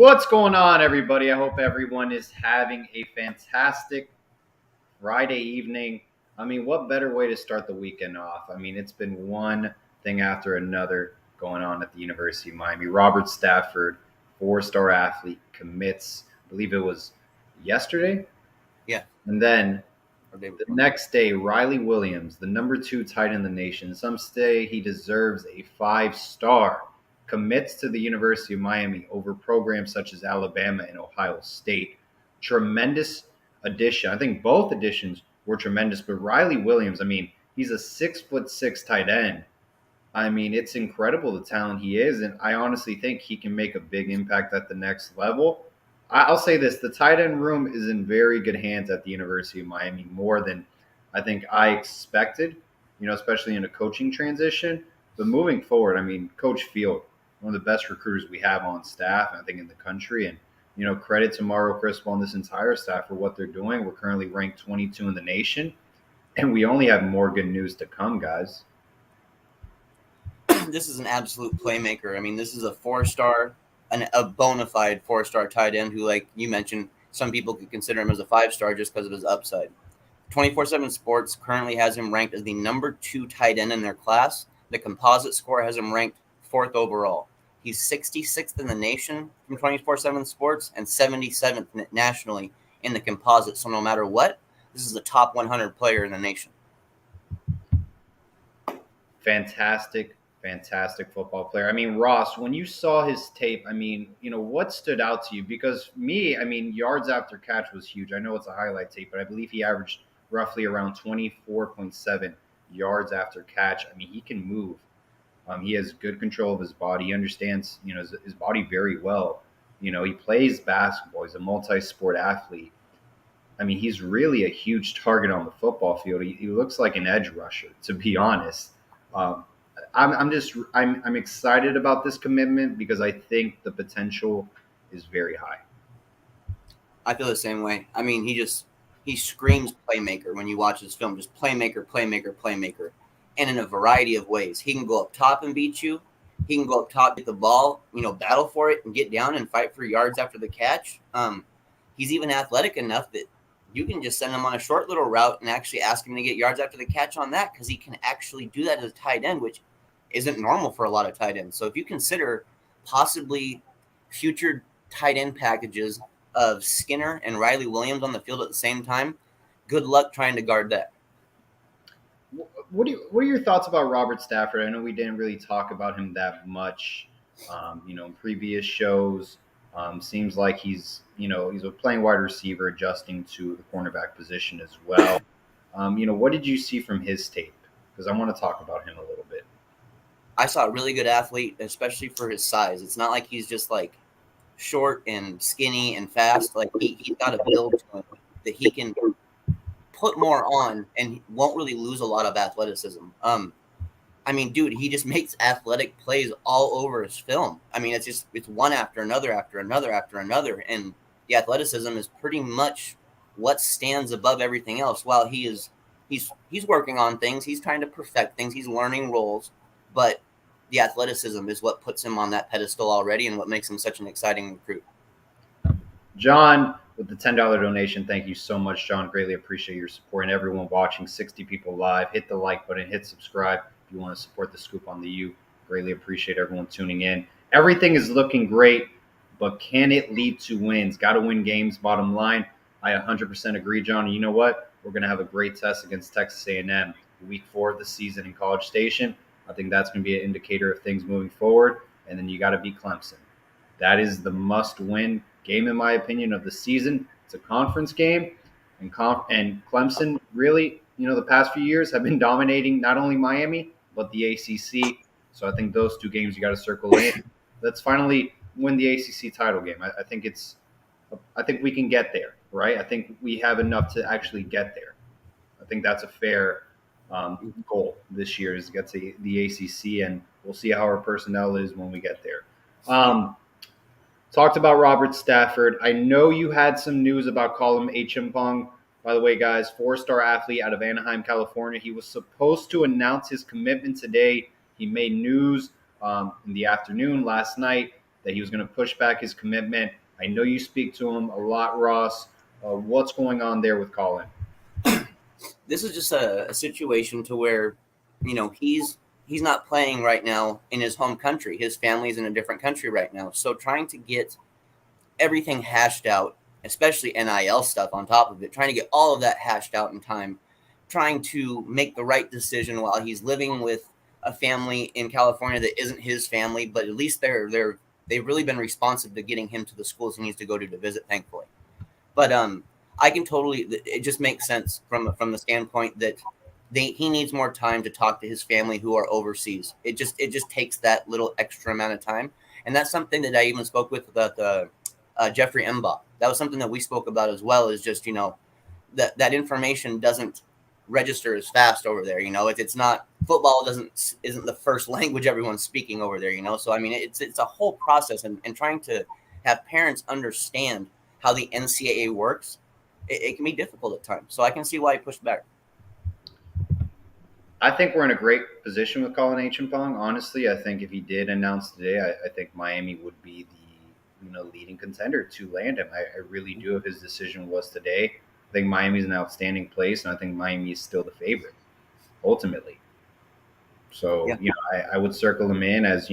What's going on, everybody? I hope everyone is having a fantastic Friday evening. I mean, what better way to start the weekend off? I mean, it's been one thing after another going on at the University of Miami. Robert Stafford, four-star athlete, commits, I believe it was yesterday. Yeah. And then Or day the before. next day, Riley Williams, the number 2 tight end in the nation. Some say he deserves a 5-star. Commits to the University of Miami over programs such as Alabama and Ohio State. Tremendous addition. I think both additions were tremendous, but Riley Williams, I mean, he's a 6'6" tight end. I mean, it's incredible the talent he is, and I honestly think he can make a big impact at the next level. I'll say this: the tight end room is in very good hands at the University of Miami, more than I think I expected. Especially in a coaching transition. But moving forward, I mean, Coach Field, one of the best recruiters we have on staff, I think, in the country, and credit to Mario Cristobal and this entire staff for what they're doing. We're currently ranked 22 in the nation, and we only have more good news to come, guys. This is an absolute playmaker. I mean, this is a 4-star, a bona fide 4-star tight end who, like you mentioned, some people could consider him as a 5-star just because of his upside. 24/7 Sports currently has him ranked as the number 2 tight end in their class. The composite score has him ranked 4th overall. He's 66th in the nation from 24/7 Sports and 77th nationally in the composite. So no matter what, this is a top 100 player in the nation. Fantastic, fantastic football player. I mean, Ross, when you saw his tape, I mean, what stood out to you? Because me, I mean, yards after catch was huge. I know it's a highlight tape, but I believe he averaged roughly around 24.7 yards after catch. I mean, he can move. He has good control of his body. He understands, his body very well. He plays basketball. He's a multi-sport athlete. I mean, he's really a huge target on the football field. He looks like an edge rusher, to be honest. Um, I'm excited about this commitment because I think the potential is very high. I feel the same way. I mean, he screams playmaker when you watch his film. Just playmaker, playmaker, playmaker, and in a variety of ways. He can go up top and beat you. He can go up top, get the ball, battle for it, and get down and fight for yards after the catch. He's even athletic enough that you can just send him on a short little route and actually ask him to get yards after the catch on that because he can actually do that as a tight end, which isn't normal for a lot of tight ends. So if you consider possibly future tight end packages of Skinner and Riley Williams on the field at the same time, good luck trying to guard that. What are your thoughts about Robert Stafford? I know we didn't really talk about him that much, in previous shows. Seems like he's playing wide receiver, adjusting to the cornerback position as well. What did you see from his tape? Because I want to talk about him a little bit. I saw a really good athlete, especially for his size. It's not like he's just like short and skinny and fast. Like he's got a build to him that he can put more on and won't really lose a lot of athleticism. I mean, dude, he just makes athletic plays all over his film. I mean, it's one after another, after another, after another, and the athleticism is pretty much what stands above everything else. While he's working on things, he's trying to perfect things, he's learning roles, but the athleticism is what puts him on that pedestal already and what makes him such an exciting recruit. John, with the $10 donation, thank you so much, John. Greatly appreciate your support. And everyone watching, 60 people live, hit the like button, hit subscribe if you want to support the Scoop on the U. Greatly appreciate everyone tuning in. Everything is looking great, but can it lead to wins? Got to win games, bottom line. I 100% agree, John. And you know what? We're going to have a great test against Texas A&M week 4 of the season in College Station. I think that's going to be an indicator of things moving forward. And then you got to beat Clemson. That is the must-win game, in my opinion, of the season. It's a conference game, and Clemson really, the past few years have been dominating not only Miami but the ACC. So I think those 2 games you got to circle in. Let's finally win the ACC title game. I think we can get there, right? I think we have enough to actually get there. I think that's a fair goal this year is to get to the ACC, and we'll see how our personnel is when we get there. Talked about Robert Stafford. I know you had some news about Colin H. By the way, guys, 4-star athlete out of Anaheim, California. He was supposed to announce his commitment today. He made news in the afternoon last night. that he was going to push back his commitment. I know you speak to him a lot, Ross. What's going on there with Colin? This is just a situation to where, he's not playing right now in his home country. His family's in a different country right now. So trying to get everything hashed out, especially NIL stuff on top of it, trying to get all of that hashed out in time, trying to make the right decision while he's living with a family in California that isn't his family, but at least they've really been responsive to getting him to the schools he needs to go to visit, thankfully. But I can totally. It just makes sense from the standpoint that he needs more time to talk to his family who are overseas. It just takes that little extra amount of time, and that's something that I even spoke with the Jeffrey Emba. That was something that we spoke about as well. Is just that information doesn't register as fast over there. It's not football isn't the first language everyone's speaking over there. So I mean it's a whole process, and trying to have parents understand how the NCAA works, it can be difficult at times. So I can see why he pushed back. I think we're in a great position with Colin H. Honestly, I think if he did announce today, I think Miami would be the leading contender to land him. I really do. If his decision was today, I think Miami's an outstanding place, and I think Miami is still the favorite ultimately. So Yeah. I would circle him in as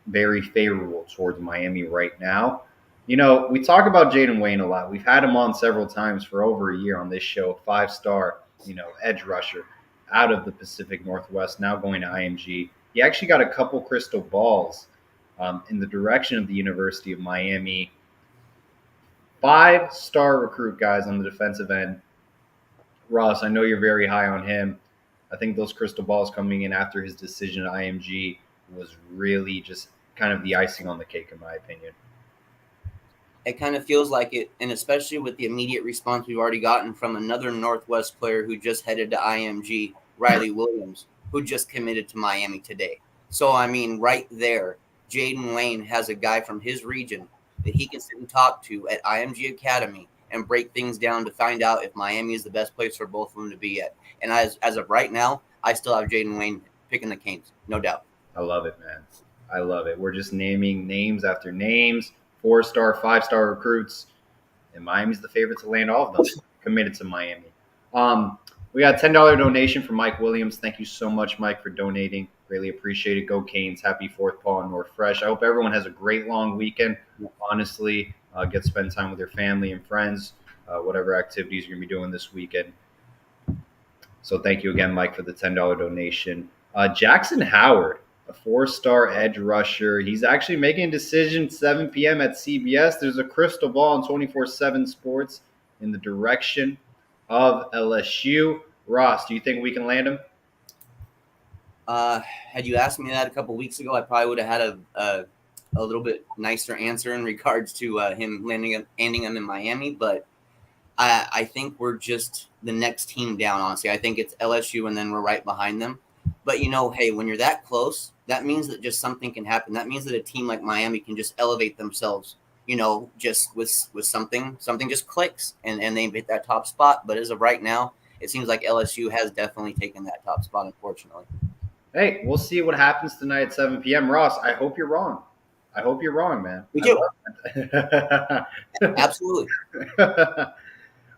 very favorable towards Miami right now. We talk about Jayden Wayne a lot. We've had him on several times for over a year on this show. 5-star, edge rusher out of the Pacific Northwest, now going to IMG. He actually got a couple crystal balls in the direction of the University of Miami. 5-star recruit, guys, on the defensive end. Ross, I know you're very high on him. I think those crystal balls coming in after his decision at IMG was really just kind of the icing on the cake, in my opinion. It kind of feels like it, and especially with the immediate response we've already gotten from another Northwest player who just headed to IMG, Riley Williams, who just committed to Miami today. So, I mean, right there, Jayden Wayne has a guy from his region that he can sit and talk to at IMG Academy and break things down to find out if Miami is the best place for both of them to be at. And as of right now, I still have Jayden Wayne picking the Canes, no doubt. I love it, man. I love it. We're just naming names after names. 4-star, 5-star recruits, and Miami's the favorite to land all of them. Committed to Miami. We got a $10 donation from Mike Williams. Thank you so much, Mike, for donating. Greatly appreciate it. Go Canes. Happy 4th, Paul and North Fresh. I hope everyone has a great long weekend. Honestly, get to spend time with their family and friends, whatever activities you're going to be doing this weekend. So thank you again, Mike, for the $10 donation. Jackson Howard, a 4-star edge rusher. He's actually making a decision 7 p.m. at CBS. There's a crystal ball on 24/7 Sports in the direction of LSU. Ross, do you think we can land him? Had you asked me that a couple weeks ago, I probably would have had a little bit nicer answer in regards to him landing him in Miami. But I think we're just the next team down, honestly. I think it's LSU, and then we're right behind them. But, hey, when you're that close, that means that just something can happen. That means that a team like Miami can just elevate themselves, just with something just clicks and they hit that top spot. But as of right now, it seems like LSU has definitely taken that top spot, unfortunately. Hey, we'll see what happens tonight at 7 p.m. Ross, I hope you're wrong. I hope you're wrong, man. We do. Absolutely.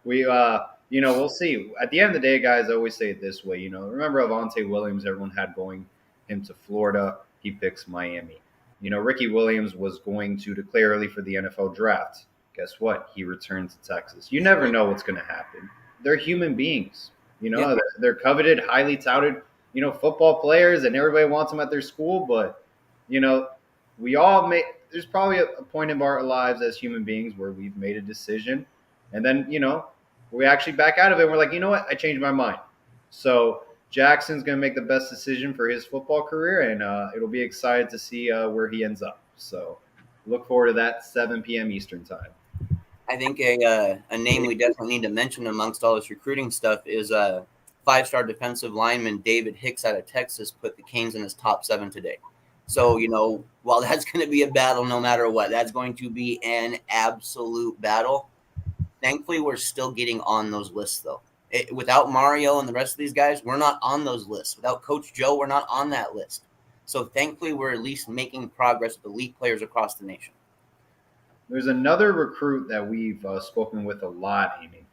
We'll see. At the end of the day, guys, I always say it this way. Remember Avante Williams, everyone had going him to Florida. He picks Miami. Ricky Williams was going to declare early for the NFL draft. Guess what? He returned to Texas. You never know what's going to happen. They're human beings. Yeah. They're coveted, highly touted, football players, and everybody wants them at their school. But, we all there's probably a point in our lives as human beings where we've made a decision. And then, we actually back out of it. And we're like, you know what? I changed my mind. So Jackson's going to make the best decision for his football career, and it'll be excited to see where he ends up. So look forward to that 7 p.m. Eastern time. I think a name we definitely need to mention amongst all this recruiting stuff is 5-star defensive lineman David Hicks out of Texas put the Canes in his top 7 today. So, while that's going to be a battle no matter what, that's going to be an absolute battle. Thankfully, we're still getting on those lists, though. Without Mario and the rest of these guys, we're not on those lists. Without Coach Joe, we're not on that list. So thankfully, we're at least making progress with elite players across the nation. There's another recruit that we've spoken with a lot, Amy,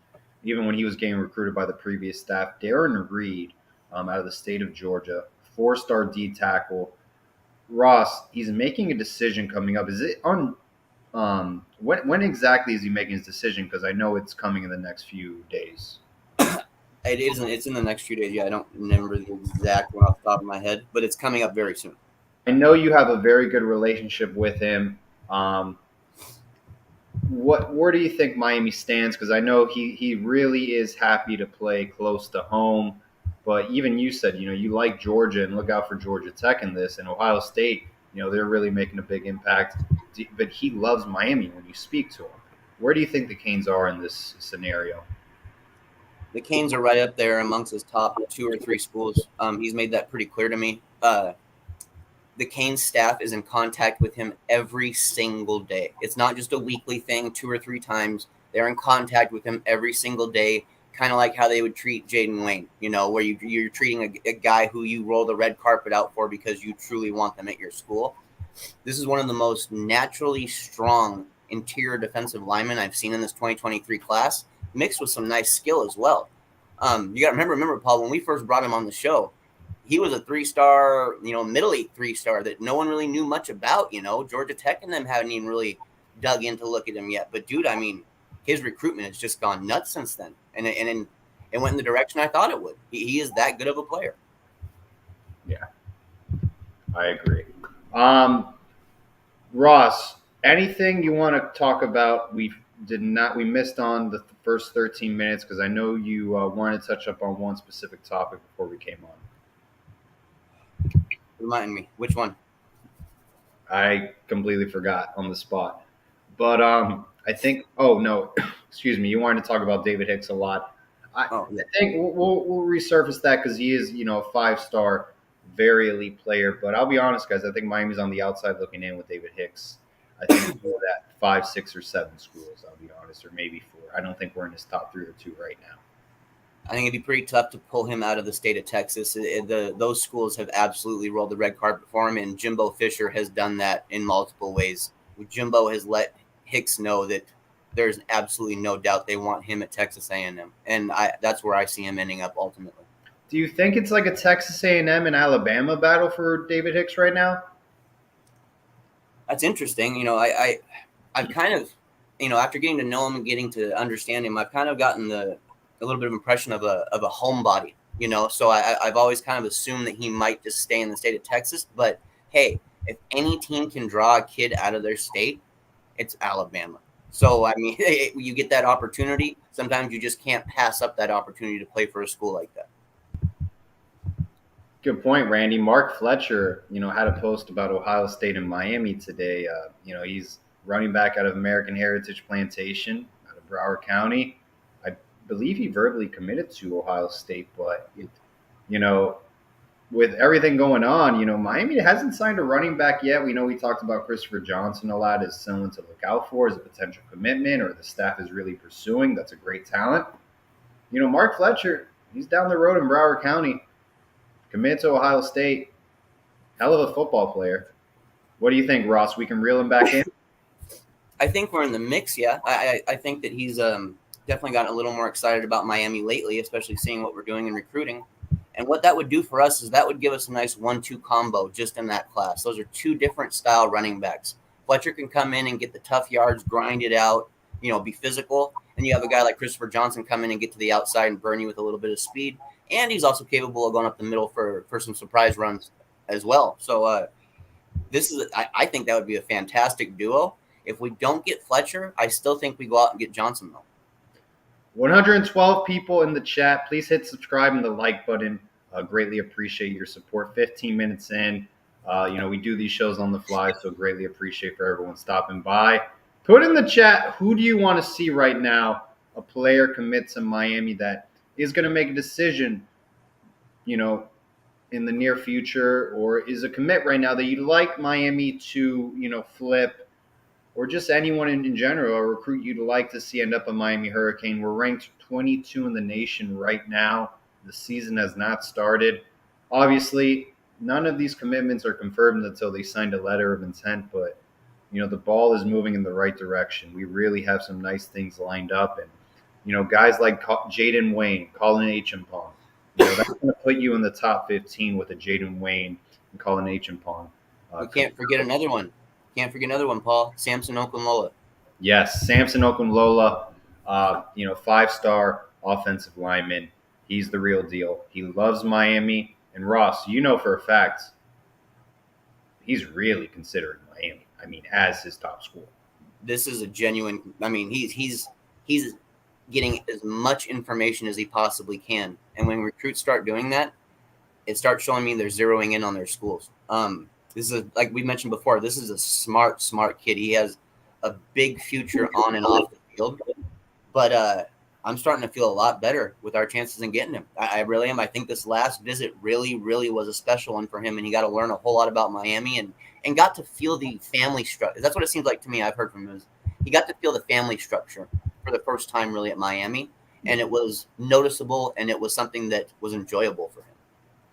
even when he was getting recruited by the previous staff, Darren Reed, out of the state of Georgia, 4-star D tackle. Ross, he's making a decision coming up. Is it on when exactly is he making his decision? Because I know it's coming in the next few days. It isn't. It's in the next few days. Yeah, I don't remember the exact one off the top of my head, but it's coming up very soon. I know you have a very good relationship with him. Um, where do you think Miami stands? Because I know he really is happy to play close to home. But even you said, you like Georgia and look out for Georgia Tech in this, and Ohio State. They're really making a big impact. But he loves Miami when you speak to him. Where do you think the Canes are in this scenario? The Canes are right up there amongst his top 2 or 3 schools. He's made that pretty clear to me. The Canes staff is in contact with him every single day. It's not just a weekly thing, 2 or 3 times. They're in contact with him every single day, kind of like how they would treat Jayden Wayne, where you're treating a guy who you roll the red carpet out for because you truly want them at your school. This is one of the most naturally strong interior defensive linemen I've seen in this 2023 class, mixed with some nice skill as well. You got to remember, Paul, when we first brought him on the show, he was a 3-star, middle eight 3-star that no one really knew much about. Georgia Tech and them haven't even really dug in to look at him yet. But dude, I mean, his recruitment has just gone nuts since then, and it went in the direction I thought it would. He is that good of a player. Yeah, I agree. Ross, anything you want to talk about? We missed on the first 13 minutes because I know you wanted to touch up on one specific topic before we came on. Remind me, which one? I completely forgot on the spot. But I think. Oh no, excuse me. You wanted to talk about David Hicks a lot. I think we'll resurface that because he is, a 5-star, very elite player. But I'll be honest, guys. I think Miami's on the outside looking in with David Hicks. I think we're at 5, 6, or 7 schools. I'll be honest, or maybe 4. I don't think we're in his top 3 or 2 right now. I think it'd be pretty tough to pull him out of the state of Texas. Those schools have absolutely rolled the red carpet for him, and Jimbo Fisher has done that in multiple ways. Jimbo has let Hicks know that there's absolutely no doubt they want him at Texas A&M, and that's where I see him ending up ultimately. Do you think it's like a Texas A&M and Alabama battle for David Hicks right now? That's interesting. I've kind of, after getting to know him and getting to understand him, I've kind of gotten a little bit of impression of a homebody, so I've always kind of assumed that he might just stay in the state of Texas. But hey, if any team can draw a kid out of their state, it's Alabama. So, I mean, you get that opportunity. Sometimes you just can't pass up that opportunity to play for a school like that. Good point, Randy. Mark Fletcher, had a post about Ohio State and Miami today. He's running back out of American Heritage Plantation out of Broward County. I believe he verbally committed to Ohio State, but with everything going on, Miami hasn't signed a running back yet. We know we talked about Christopher Johnson a lot as someone to look out for as a potential commitment, or the staff is really pursuing. That's a great talent. Mark Fletcher, he's down the road in Broward County, committed to Ohio State. Hell of a football player. What do you think, Ross? We can reel him back in? I think we're in the mix, yeah. I think that he's definitely gotten a little more excited about Miami lately, especially seeing what we're doing in recruiting. And what that would do for us is that would give us a nice 1-2 combo just in that class. Those are 2 different style running backs. Fletcher can come in and get the tough yards, grind it out, be physical. And you have a guy like Christopher Johnson come in and get to the outside and burn you with a little bit of speed. And he's also capable of going up the middle for some surprise runs as well. So I think that would be a fantastic duo. If we don't get Fletcher, I still think we go out and get Johnson, though. 112 people in the chat. Please hit subscribe and the like button. Greatly appreciate your support. 15 minutes in. We do these shows on the fly, so greatly appreciate for everyone stopping by. Put in the chat, who do you want to see right now, a player commit to Miami that is going to make a decision, in the near future, or is a commit right now that you'd like Miami to, flip, or just anyone in general, a recruit you'd like to see end up a Miami Hurricane. We're ranked 22 in the nation right now. The season has not started. Obviously, none of these commitments are confirmed until they signed a letter of intent, but the ball is moving in the right direction. We really have some nice things lined up, and guys like Jayden Wayne, Colin H, and Pong. That's going to put you in the top 15 with a Jayden Wayne and Colin H and Pong. We can't forget another one. Paul. Samson Okunlola. Yes, Samson Okunlola, 5-star offensive lineman. He's the real deal. He loves Miami. And Ross, for a fact, he's really considering Miami. I mean, as his top school. This is a genuine. I mean, he's getting as much information as he possibly can. And when recruits start doing that, it starts showing me they're zeroing in on their schools. This is like we mentioned before. This is a smart kid. He has a big future on and off the field. But I'm starting to feel a lot better with our chances in getting him. I really am. I think this last visit really, really was a special one for him, and he got to learn a whole lot about Miami and got to feel the family structure. That's what it seems like to me. I've heard from him. He got to feel the family structure for the first time really at Miami, and it was noticeable, and it was something that was enjoyable for him.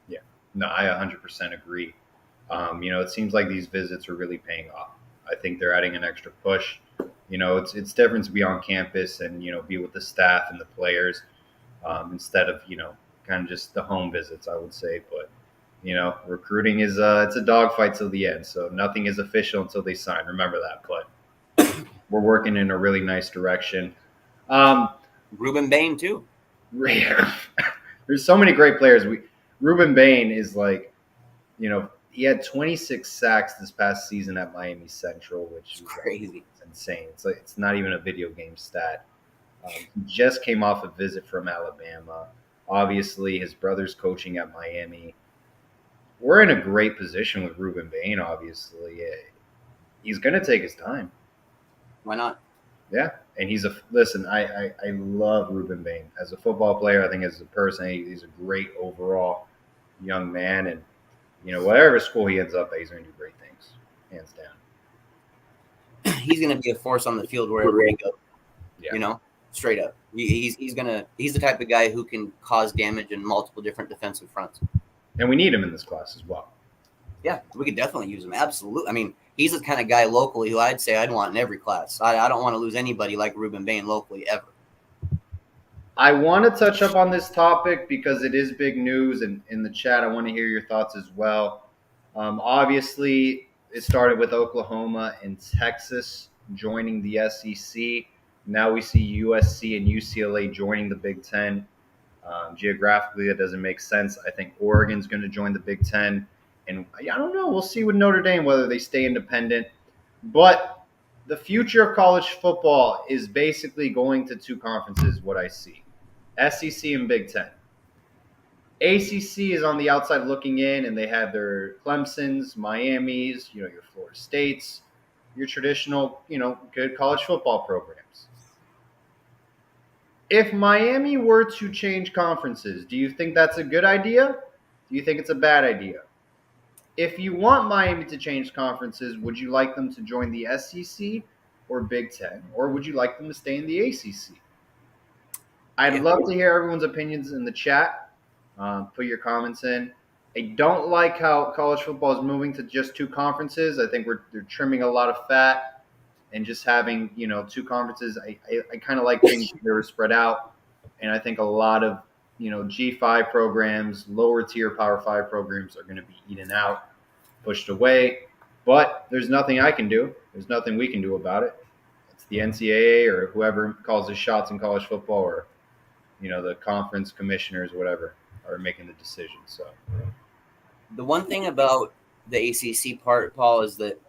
Yeah, no, I 100% agree. It seems like these visits are really paying off. I think they're adding an extra push. It's different to be on campus and, be with the staff and the players instead of, kind of just the home visits, I would say. But, recruiting is it's a dogfight till the end. So nothing is official until they sign. Remember that. But we're working in a really nice direction. Reuben Bain, too. There's so many great players. Reuben Bain is like, he had 26 sacks this past season at Miami Central, which is crazy. It's insane. It's not even a video game stat. He just came off a visit from Alabama. Obviously, his brother's coaching at Miami. We're in a great position with Reuben Bain, obviously. He's going to take his time. Why not? Yeah, and listen, I love Reuben Bain. As a football player, I think as a person, he's a great overall young man, and whatever school he ends up at, he's going to do great things, hands down. He's going to be a force on the field wherever he goes. Yeah. Straight up. He's the type of guy who can cause damage in multiple different defensive fronts. And we need him in this class as well. Yeah, we could definitely use him. Absolutely. I mean, he's the kind of guy locally who I'd say I'd want in every class. I don't want to lose anybody like Reuben Bain locally ever. I want to touch up on this topic because it is big news, and in the chat, I want to hear your thoughts as well. Obviously, it started with Oklahoma and Texas joining the SEC. Now we see USC and UCLA joining the Big Ten. Geographically, that doesn't make sense. I think Oregon's going to join the Big Ten. And I don't know. We'll see with Notre Dame whether they stay independent. But the future of college football is basically going to two conferences, what I see. SEC and Big Ten. ACC is on the outside looking in, and they have their Clemsons, Miamis, your Florida States, your traditional, good college football programs. If Miami were to change conferences, do you think that's a good idea? Do you think it's a bad idea? If you want Miami to change conferences, would you like them to join the SEC or Big Ten, or would you like them to stay in the ACC? I'd love to hear everyone's opinions in the chat. Put your comments in. I don't like how college football is moving to just two conferences. I think they're trimming a lot of fat and just having, two conferences. I kind of like things that are spread out. And I think a lot of, G5 programs, lower tier Power 5 programs are going to be eaten out, pushed away. But there's nothing I can do. There's nothing we can do about it. It's the NCAA or whoever calls the shots in college football, or the conference commissioners, whatever, are making the decision. So the one thing about the ACC part, Paul, is that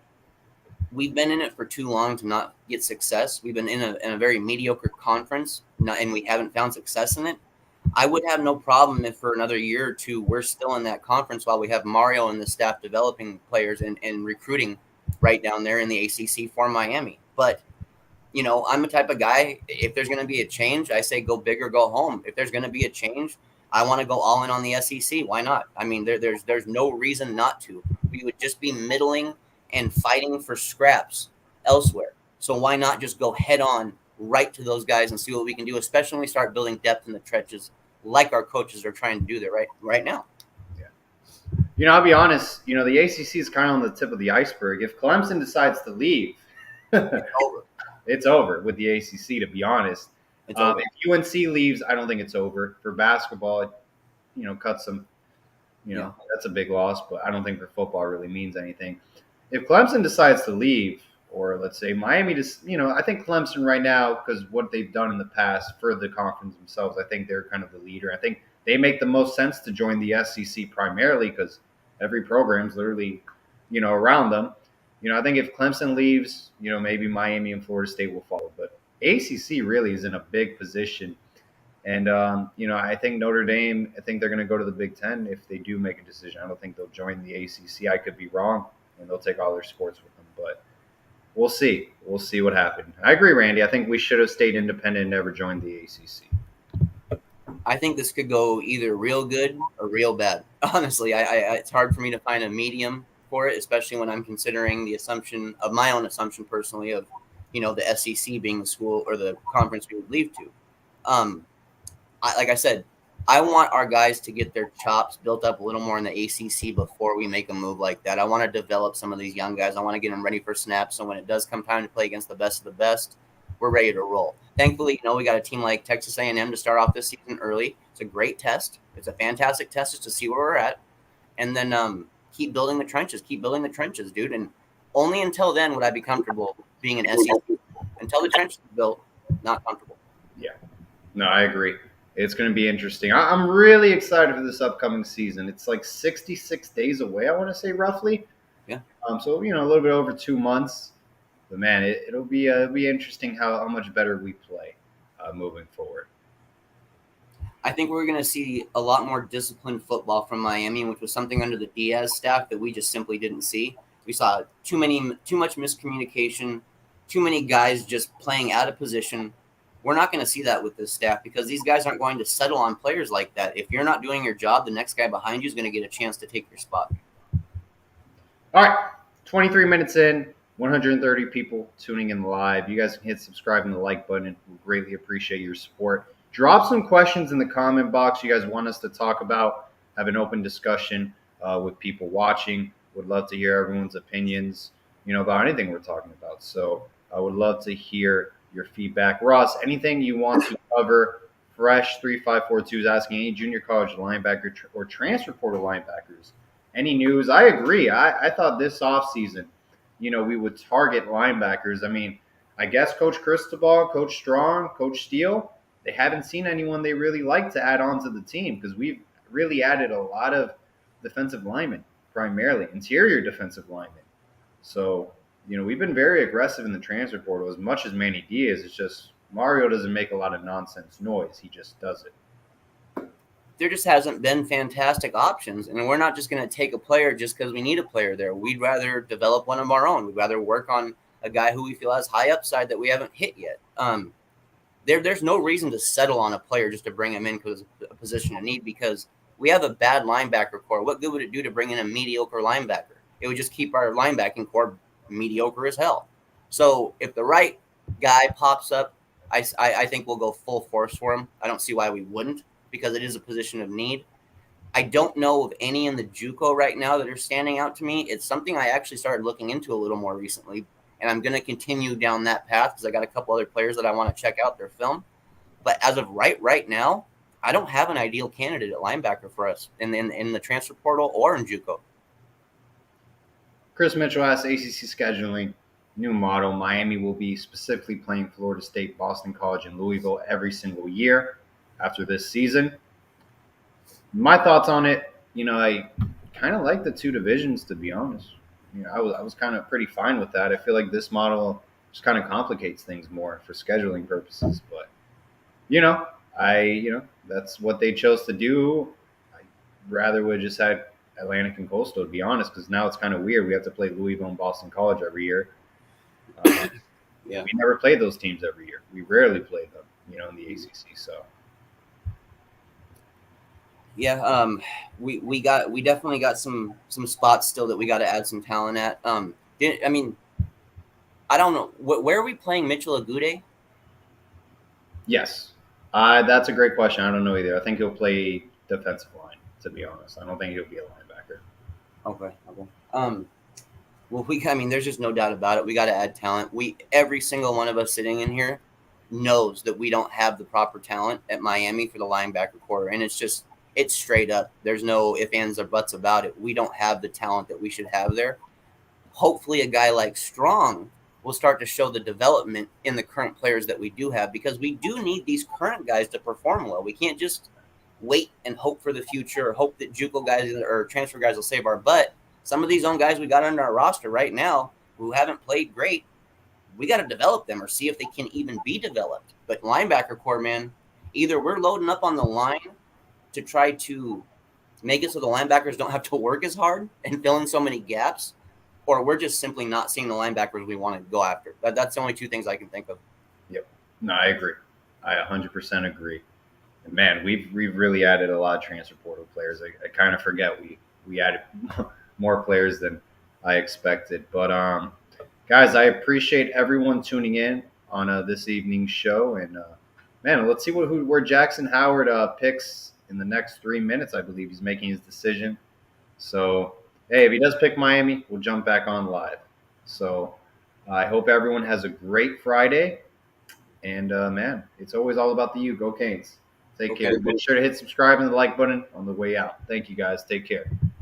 we've been in it for too long to not get success. We've been in a very mediocre conference, and we haven't found success in it. I would have no problem if for another year or two we're still in that conference while we have Mario and the staff developing players and recruiting right down there in the ACC for Miami. But I'm the type of guy, if there's going to be a change, I say go big or go home. If there's going to be a change, I want to go all in on the SEC. Why not? I mean, there's no reason not to. We would just be middling and fighting for scraps elsewhere. So why not just go head on right to those guys and see what we can do, especially when we start building depth in the trenches like our coaches are trying to do there right now. I'll be honest. The ACC is kind of on the tip of the iceberg. If Clemson decides to leave, It's over. it's over with the ACC. To be honest, It's over. if UNC leaves, I don't think it's over. For basketball, cuts some. Yeah. That's a big loss, but I don't think for football it really means anything. If Clemson decides to leave, or let's say Miami, I think Clemson right now, because what they've done in the past for the conference themselves, I think they're kind of the leader. I think they make the most sense to join the SEC primarily because every program's literally, around them. I think if Clemson leaves, maybe Miami and Florida State will follow. But ACC really is in a big position. And, I think Notre Dame, I think they're going to go to the Big Ten if they do make a decision. I don't think they'll join the ACC. I could be wrong, and they'll take all their sports with them. But we'll see. We'll see what happens. I agree, Randy. I think we should have stayed independent and never joined the ACC. I think this could go either real good or real bad. Honestly, it's hard for me to find a medium for it, especially when I'm considering the assumption of my own assumption personally of, the SEC being the school or the conference we would leave to. Like I said, I want our guys to get their chops built up a little more in the ACC before we make a move like that. I want to develop some of these young guys. I want to get them ready for snaps. So when it does come time to play against the best of the best, we're ready to roll. Thankfully, we got a team like Texas A&M to start off this season early. It's a great test. It's a fantastic test just to see where we're at. And then keep building the trenches. Keep building the trenches, dude. And only until then would I be comfortable being an SEC. Until the trenches are built, not comfortable. Yeah. No, I agree. It's going to be interesting. I'm really excited for this upcoming season. It's like 66 days away, I want to say, roughly. Yeah. So, a little bit over 2 months. But, man, it'll be interesting how much better we play moving forward. I think we're going to see a lot more disciplined football from Miami, which was something under the Diaz staff that we just simply didn't see. We saw too much miscommunication, too many guys just playing out of position. We're not going to see that with this staff because these guys aren't going to settle on players like that. If you're not doing your job, the next guy behind you is going to get a chance to take your spot. All right, 23 minutes in, 130 people tuning in live. You guys can hit subscribe and the like button. We greatly appreciate your support. Drop some questions in the comment box you guys want us to talk about. Have an open discussion with people watching. Would love to hear everyone's opinions, about anything we're talking about. So I would love to hear your feedback. Ross, anything you want to cover? Fresh 3542 is asking any junior college linebacker or transfer portal linebackers. Any news? I agree. I thought this offseason, we would target linebackers. I mean, I guess Coach Cristobal, Coach Strong, Coach Steele, they haven't seen anyone they really like to add on to the team because we've really added a lot of defensive linemen, primarily interior defensive linemen. So, we've been very aggressive in the transfer portal as much as Manny Diaz. It's just Mario doesn't make a lot of nonsense noise. He just does it. There just hasn't been fantastic options. And we're not just going to take a player just because we need a player there. We'd rather develop one of our own. We'd rather work on a guy who we feel has high upside that we haven't hit yet. There's no reason to settle on a player just to bring him in because a position of need because we have a bad linebacker core. What good would it do to bring in a mediocre linebacker? It would just keep our linebacking core mediocre as hell. So if the right guy pops up, I think we'll go full force for him. I don't see why we wouldn't because it is a position of need. I don't know of any in the JUCO right now that are standing out to me. It's something I actually started looking into a little more recently, and I'm going to continue down that path because I got a couple other players that I want to check out their film. But as of right now, I don't have an ideal candidate at linebacker for us in the transfer portal or in JUCO. Chris Mitchell asks ACC scheduling, new model. Miami will be specifically playing Florida State, Boston College, and Louisville every single year after this season. My thoughts on it, I kind of like the two divisions, to be honest. I was kind of pretty fine with that. I feel like this model just kind of complicates things more for scheduling purposes. But, that's what they chose to do. I rather would have just had Atlantic and Coastal, to be honest, because now it's kind of weird. We have to play Louisville and Boston College every year. Yeah, we never played those teams every year. We rarely played them, in the ACC. So, yeah, we definitely got some spots still that we got to add some talent at. I don't know where are we playing Mitchell Agude? Yes, that's a great question. I don't know either. I think he'll play defensive line. To be honest, I don't think he'll be a linebacker. Okay. Well, I mean, there's just no doubt about it. We got to add talent. Every single one of us sitting in here knows that we don't have the proper talent at Miami for the linebacker core, and it's straight up. There's no ifs, ands, or buts about it. We don't have the talent that we should have there. Hopefully, a guy like Strong will start to show the development in the current players that we do have, because we do need these current guys to perform well. We can't just wait and hope for the future, or hope that JUCO guys or transfer guys will save our butt. Some of these own guys we got on our roster right now who haven't played great, we got to develop them or see if they can even be developed. But linebacker core, man, either we're loading up on the line to try to make it so the linebackers don't have to work as hard and fill in so many gaps, or we're just simply not seeing the linebackers we want to go after. That's the only two things I can think of. Yep. No, I agree. I 100% agree. And man, we've really added a lot of transfer portal players. I kind of forget we added more players than I expected. But guys, I appreciate everyone tuning in on this evening's show. And man, let's see where Jackson Howard picks in the next 3 minutes. I believe he's making his decision. So hey, if he does pick Miami, we'll jump back on live. So I hope everyone has a great Friday. And man, it's always all about the U. Go Canes. Take care. Make sure to hit subscribe and the like button on the way out. Thank you guys. Take care.